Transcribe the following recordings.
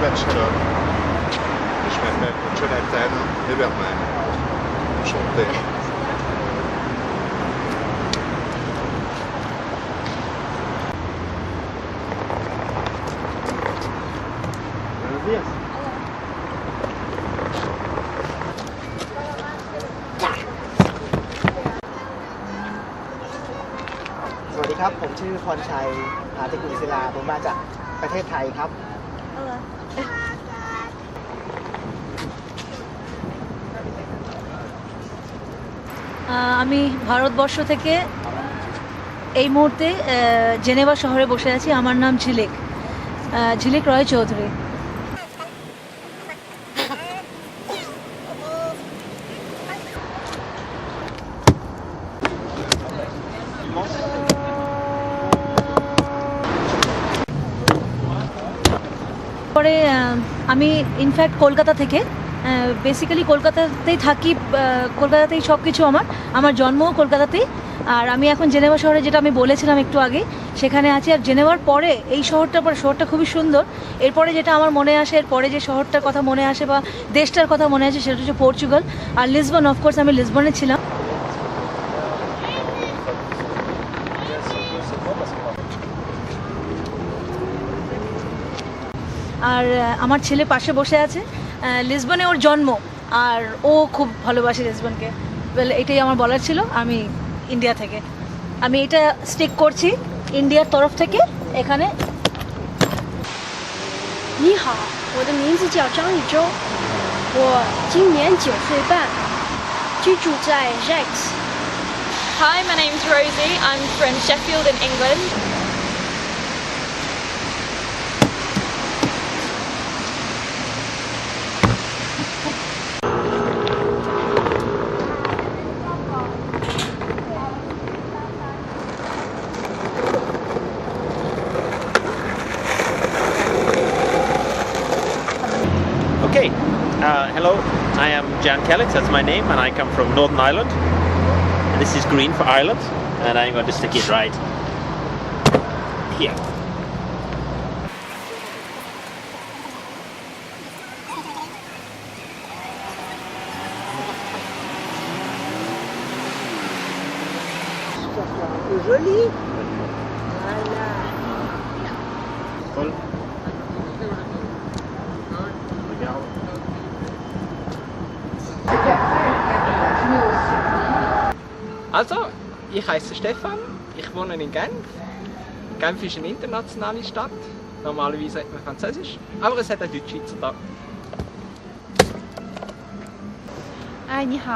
bachelor. Je m'appelle Jonathan Lieberman. Enchanté. Buenos días. Sawadee krab, ผมชื่อพรชัย หาติกุลศิลา ผมมาจากประเทศไทยครับ আমি ভারতবর্ষ থেকে এই মুহূর্তে জেনেভা শহরে বসে আছি। আমার নাম ঝিলিক রয় চৌধুরী। পরে আমি ইনফ্যাক্ট কলকাতা থেকে, বেসিক্যালি কলকাতাতেই থাকি, কলকাতাতেই সব কিছু আমার জন্মও কলকাতাতেই। আর আমি এখন জেনেভা শহরে, যেটা আমি বলেছিলাম একটু আগে, সেখানে আছি। আর জেনেভার পরে এই শহরটা খুবই সুন্দর। এরপরে যেটা আমার মনে আসে, এরপরে যে শহরটার কথা মনে আসে বা দেশটার কথা মনে আসে, সেটা হচ্ছে পর্তুগাল আর লিসবন। অফকোর্স আমি লিসবনে ছিলাম। আর আমার ছেলে পাশে বসে আছে। লিসবনে ওর জন্ম, আর ও খুব ভালোবাসে লিসবনকে। এটাই আমার বলার ছিল। আমি ইন্ডিয়া থেকে, আমি এটা স্টিক করছি ইন্ডিয়ার তরফ থেকে এখানে। 你好，我的名字叫张宇洲，我今年9岁半，居住在 Rex。 Hi, my name's Rosie. I'm from Sheffield in England. Okay, hello, I am Jan Kellex, that's my name, and I come from Northern Ireland. And this is green for Ireland, and I'm going to stick it right here. Joli. Cool. Also, ich heiße Stefan, ich wohne in Genf. Genf ist eine internationale Stadt. Normalerweise hat man Französisch, aber es hat auch Deutschschweizer da. 哎，你好，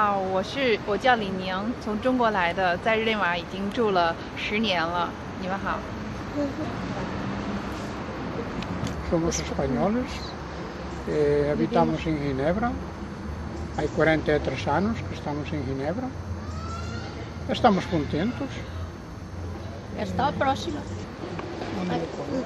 我叫李宁，从中国来的，在日内瓦已经住了10年了。你们好。Somos españoles, habitamos en Ginebra, hay 43 años que estamos en Ginebra, estamos contentos. Hasta la próxima. No me lo puedo.